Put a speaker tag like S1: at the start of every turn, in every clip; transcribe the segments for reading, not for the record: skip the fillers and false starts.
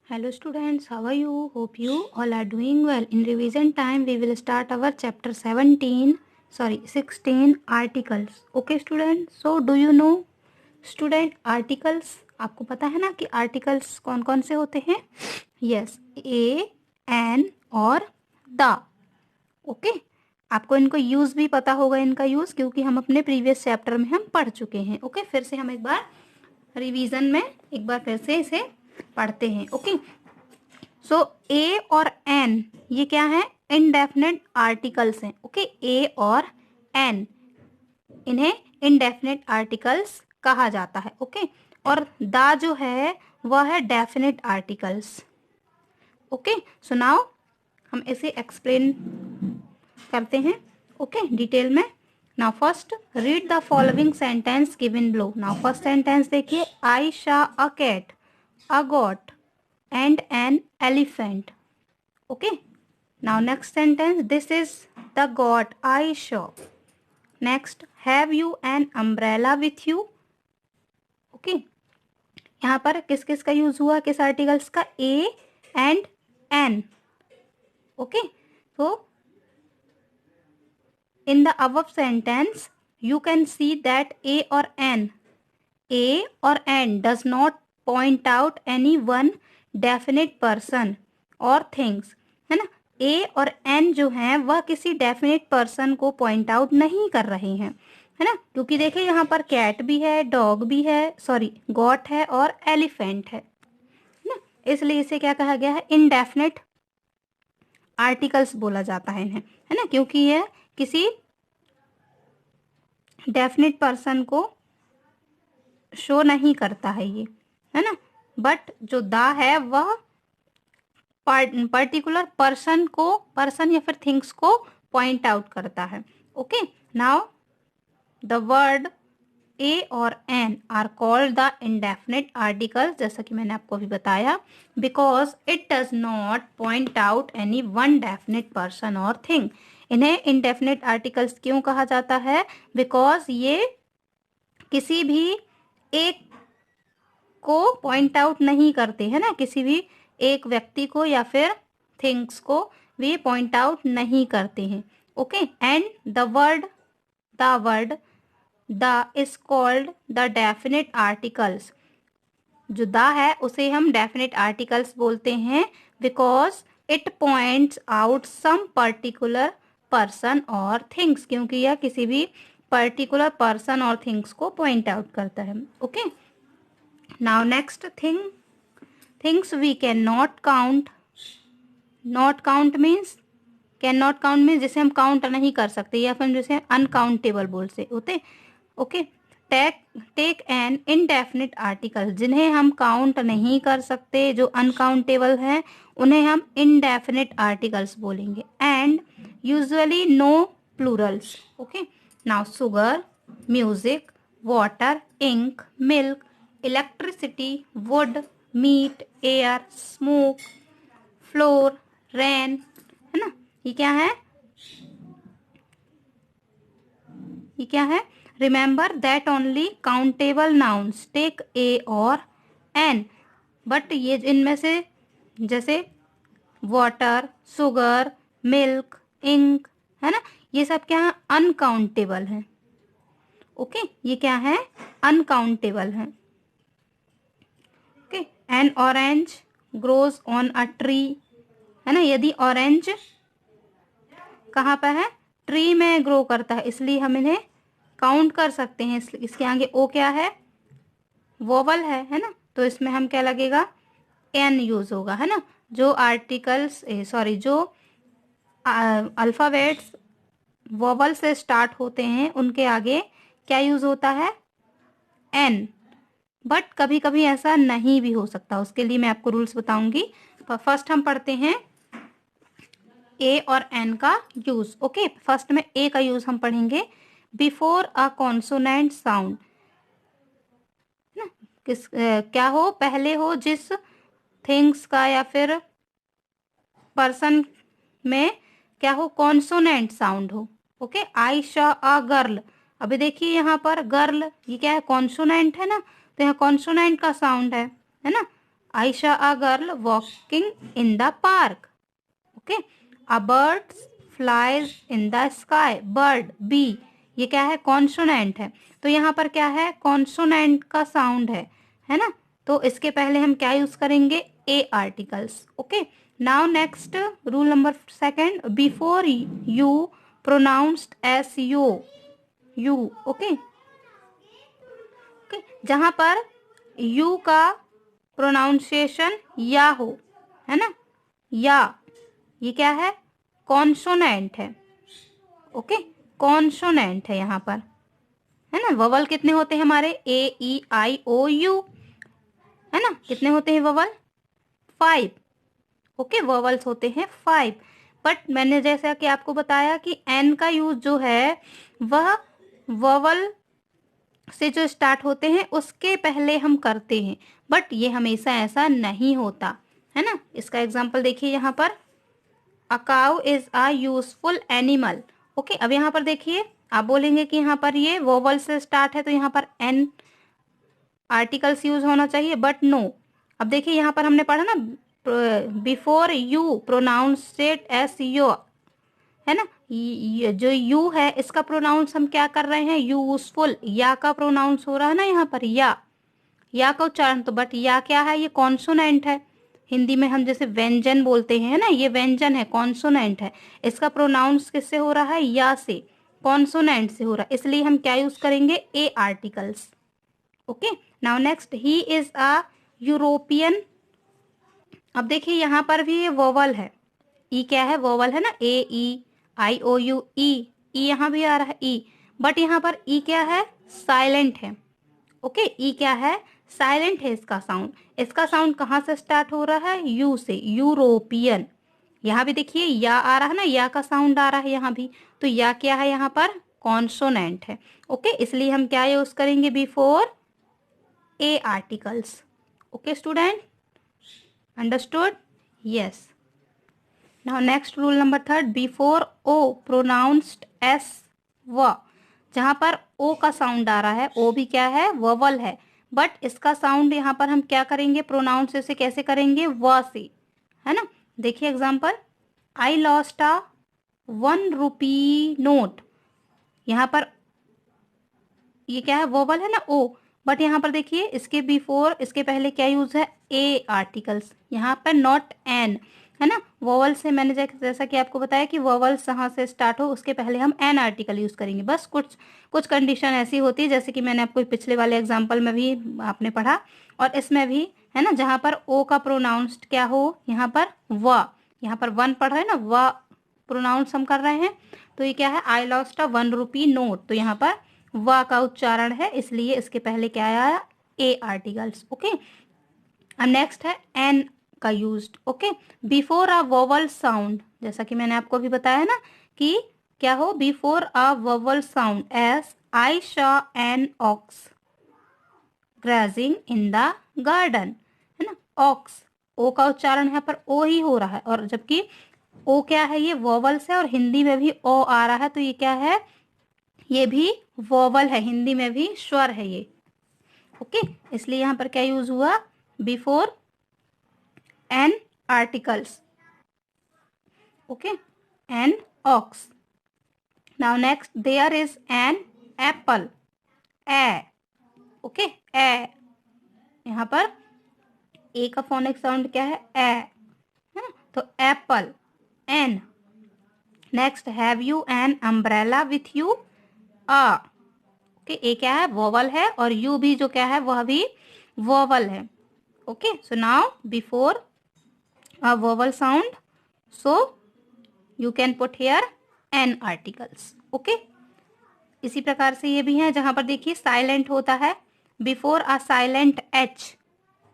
S1: Hello students, how are you? Hope you all are doing well. In revision time, we will start our chapter 16 articles. Okay students, so do you know student articles? आपको पता है ना कि articles कौन कौन से होते हैं? Yes, a, an और the. ओके आपको इनको यूज भी पता होगा इनका यूज क्योंकि हम अपने प्रीवियस चैप्टर में हम पढ़ चुके हैं. ओके फिर से हम एक बार रिवीजन में एक बार फिर से इसे पढ़ते हैं. ओके सो ए और एन ये क्या है? इनडेफिनेट आर्टिकल्स हैं. ओके ए और एन इन्हें इनडेफिनेट आर्टिकल्स कहा जाता है. ओके और द जो है वह है definite articles. Okay so now हम इसे एक्सप्लेन करते हैं. ओके डिटेल में. Now first read the following sentence given below. Now first sentence देखिए. I saw a cat, a goat and an elephant. Okay now next sentence. This is the goat I saw. Next, have you an umbrella with you? Okay यहाँ पर किस किस का use हुआ? किस articles का? a and n. Okay so in the above sentence you can see that a or n does not point out any one definite person और things है ना. ए और एन जो हैं वह किसी डेफिनेट पर्सन को पॉइंट आउट नहीं कर रहे हैं है ना. क्योंकि देखिए यहाँ पर कैट भी है, डॉग भी है, सॉरी गॉट है और एलिफेंट है ना. इसलिए इसे क्या कहा गया है? इनडेफिनेट आर्टिकल्स बोला जाता है इन्हें है ना. क्योंकि यह किसी डेफिनेट पर्सन को शो नहीं करता है ये है ना. बट जो द है वह पर्टिकुलर पर्सन या फिर थिंग्स को पॉइंट आउट करता है. Okay now the word A और an are called the indefinite articles. जैसा कि मैंने आपको अभी बताया, because it does not point out any one definite person और थिंग. इन्हें इनडेफिनेट आर्टिकल्स क्यों कहा जाता है? बिकॉज ये किसी भी एक को पॉइंट आउट नहीं करते है ना. किसी भी एक व्यक्ति को या फिर थिंग्स को वे पॉइंट आउट नहीं करते हैं. Okay and the word the is called the definite articles. जो द है उसे हम डेफिनेट आर्टिकल्स बोलते हैं because it points out some particular person और थिंग्स. क्योंकि यह किसी भी पर्टिकुलर पर्सन और थिंग्स को पॉइंट आउट करता है. Okay now next things we cannot count. not count means cannot count means जिसे हम काउंट नहीं कर सकते या फिर जिसे अनकाउंटेबल बोलते होते. Okay take an indefinite article. जिन्हें हम काउंट नहीं कर सकते, जो अनकाउंटेबल हैं, उन्हें हम इनडेफिनिट आर्टिकल्स बोलेंगे. And usually no plurals. Okay now sugar, music, water, ink, milk, electricity, wood, meat, air, smoke, flour, rain है ना. ये क्या है? ये क्या है? Remember that only countable nouns take a और एन. बट ये इनमें से जैसे वाटर, शुगर, मिल्क, इंक है ना, ये सब क्या है? अनकाउंटेबल है. ओके ये क्या है? अनकाउंटेबल है. Okay N orange grows on a tree है ना. यदि ऑरेंज कहाँ पर है? ट्री में ग्रो करता है, इसलिए हम इन्हें काउंट कर सकते हैं. इसके आगे ओ क्या है? वोवल है ना. तो इसमें हम क्या लगेगा? एन यूज होगा है ना. जो आर्टिकल्स जो अल्फाबेट्स वोवल से स्टार्ट होते हैं उनके आगे क्या यूज होता है? एन. बट कभी कभी ऐसा नहीं भी हो सकता. उसके लिए मैं आपको रूल्स बताऊंगी. फर्स्ट हम पढ़ते हैं ए और एन का यूज. ओके फर्स्ट में ए का यूज हम पढ़ेंगे. बिफोर अ कॉन्सोनेंट साउंड ना. क्या हो? पहले हो जिस थिंग्स का या फिर पर्सन में क्या हो? कॉन्सोनेंट साउंड हो. Okay I saw a girl. अभी देखिए यहाँ पर गर्ल ये क्या है? कॉन्सोनेंट है ना. तो यहाँ कॉन्सोनेंट का साउंड है ना. I saw a girl walking in the park. Okay, a bird flies in the sky. Bird, b, ये क्या है, कॉन्सोनेंट है, तो यहाँ पर क्या है, कॉन्सोनेंट का साउंड है ना, तो इसके पहले हम क्या यूज करेंगे, a articles. Okay, now next rule number second, before U pronounced as U, U. Okay, okay, जहां पर यू का प्रोनाउंसिएशन या हो, है ना, या, ये क्या है, कॉन्सोनेंट है। ओके, कॉन्सोनेंट है यहाँ पर, है ना। ववल कितने होते हैं हमारे, ए ई आई ओ यू, है ना, कितने होते हैं ववल, 5। ओके, ववल्स होते हैं 5। बट मैंने जैसा कि आपको बताया कि एन का यूज जो है वह ववल से जो स्टार्ट होते हैं उसके पहले हम करते हैं, बट ये हमेशा ऐसा नहीं होता, है ना। इसका एग्जाम्पल देखिए यहाँ पर, a cow is a useful animal. Okay, अब यहाँ पर देखिए, आप बोलेंगे कि यहाँ पर ये वोवल से स्टार्ट है तो यहाँ पर एन आर्टिकल्स यूज होना चाहिए, बट नो। अब देखिए यहाँ पर हमने पढ़ा ना, बिफोर यू प्रोनाउंसेड एस यो, है ना, जो यू है इसका प्रोनाउंस हम क्या कर रहे हैं, यूजफुल, या का प्रोनाउंस हो रहा है ना यहाँ पर, या का उच्चारण, तो बट या क्या है, ये कॉन्सोनेंट है। हिंदी में हम जैसे व्यंजन बोलते हैं ना, ये व्यंजन है, कॉन्सोनेंट है, इसका प्रोनाउंस किससे हो रहा है, या से, कॉन्सोनेंट से हो रहा है, इसलिए हम क्या यूज करेंगे, a articles. Okay, now next, he is a European. अब देखिए यहाँ पर भी ये वोवल है, ई क्या है, वोवल है ना, ए ई आई ओ यू, ई, ई यहाँ भी आ रहा है ई, बट यहाँ पर ई क्या है, साइलेंट है। ओके, ई क्या है, साइलेंट है इसका साउंड। इसका साउंड कहाँ से स्टार्ट हो रहा है, यू से, यूरोपियन। यहाँ भी देखिए या आ रहा है ना, या का साउंड आ रहा है यहाँ भी, तो या क्या है यहाँ पर, कॉन्सोनेंट है। ओके, इसलिए हम क्या यूज करेंगे, before a articles. Okay student, understood, yes. Now next rule number third, before O pronounced as w, जहां पर ओ का साउंड आ रहा है, ओ भी क्या है, ववल है, बट इसका साउंड यहाँ पर हम क्या करेंगे, प्रोनाउंस इसे कैसे करेंगे, व से, है ना। देखिए example, I lost a 1 rupee note. यहाँ पर ये क्या है, वोवल है ना, ओ, बट यहाँ पर देखिए इसके बिफोर, इसके पहले क्या यूज है, ए आर्टिकल्स, यहाँ पर नॉट एन, है ना। वोवल से मैंने जैसा कि आपको बताया कि वोवल्स जहाँ से स्टार्ट हो उसके पहले हम एन आर्टिकल यूज करेंगे, बस कुछ कुछ कंडीशन ऐसी होती है, जैसे कि मैंने आपको पिछले वाले एग्जाम्पल में भी आपने पढ़ा, और इसमें भी, है ना, जहाँ पर ओ का प्रोनाउंस्ड क्या हो, यहाँ पर व, यहाँ पर 1 पढ़ रहे हैं ना, व प्रोनाउंस हम कर रहे हैं, तो ये क्या है, I lost a 1 rupee note, तो यहाँ पर व का उच्चारण है, इसलिए इसके पहले क्या आया, ए आर्टिकल्स। ओके, अब नेक्स्ट है एन का used. Okay, before a vowel sound, जैसा कि मैंने आपको अभी बताया ना कि क्या हो, before a vowel sound, as I saw an ox grazing in the garden, है ना, ऑक्स, ओ का उच्चारण यहाँ पर ओ ही हो रहा है, और जबकि ओ क्या है, ये वोवल्स है, और हिंदी में भी ओ आ रहा है, तो ये क्या है, ये भी वोवल है, हिंदी में भी स्वर है ये। ओके, इसलिए यहाँ पर क्या यूज हुआ, before an articles. Okay, an ox. Now next, there is an apple, A. Okay, A, यहाँ पर ए का फोनिक साउंड क्या है, ए, है ना, तो apple, an. Next, have you an umbrella with you, आ। ओके, ए क्या है, वोवल है, और यू भी जो क्या है, वह भी वोवल है। Okay, so now before a vowel sound, so you can put here an articles. Okay, इसी प्रकार से ये भी है, जहां पर देखिए साइलेंट होता है, बिफोर अ साइलेंट एच,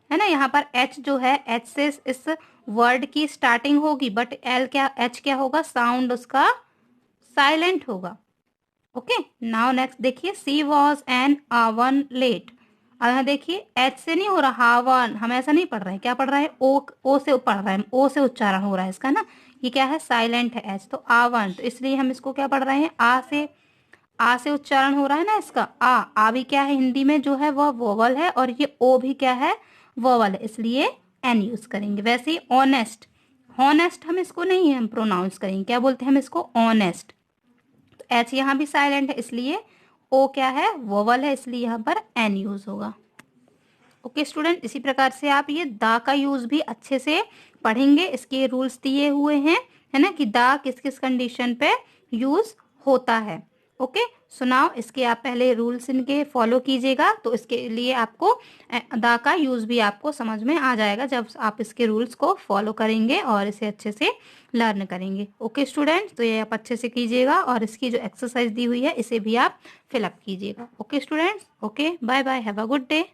S1: है ना, यहाँ पर एच जो है, एच से इस वर्ड की स्टार्टिंग होगी, बट एल क्या, एच क्या होगा, साउंड उसका साइलेंट होगा। ओके, नाउ नेक्स्ट देखिए, सी वॉज एन आवन लेट। अब यहाँ देखिए एच से नहीं हो रहा, हावन, हम ऐसा नहीं पढ़ रहे हैं, क्या पढ़ रहे हैं, ओ से पढ़ रहे हैं, ओ से उच्चारण हो रहा है इसका ना, ये क्या है, साइलेंट है एच, तो आवन, तो इसलिए हम इसको क्या पढ़ रहे हैं, आ से उच्चारण हो रहा है ना इसका, आ भी क्या है, हिंदी में जो है वह वोवल है, और ये ओ भी क्या है, वोवल है, इसलिए एन यूज करेंगे। वैसे ही ऑनेस्ट, हॉनेस्ट हम इसको नहीं हम प्रोनाउंस करेंगे, क्या बोलते हैं हम इसको, ऑनेस्ट। तो एच यहाँ भी साइलेंट है इसलिए ओ क्या है, वोवल है, इसलिए यहाँ पर एन यूज होगा। ओके स्टूडेंट, इसी प्रकार से आप ये दा का यूज भी अच्छे से पढ़ेंगे। इसके रूल्स दिए हुए हैं, है ना, कि दा किस किस कंडीशन पे यूज होता है। ओके सुनाओ, इसके आप पहले रूल्स इनके फॉलो कीजिएगा, तो इसके लिए आपको दा का यूज भी आपको समझ में आ जाएगा जब आप इसके रूल्स को फॉलो करेंगे और इसे अच्छे से लर्न करेंगे। ओके स्टूडेंट्स, तो ये आप अच्छे से कीजिएगा और इसकी जो एक्सरसाइज दी हुई है इसे भी आप फिलअप कीजिएगा। Okay students, okay bye bye, have a good day.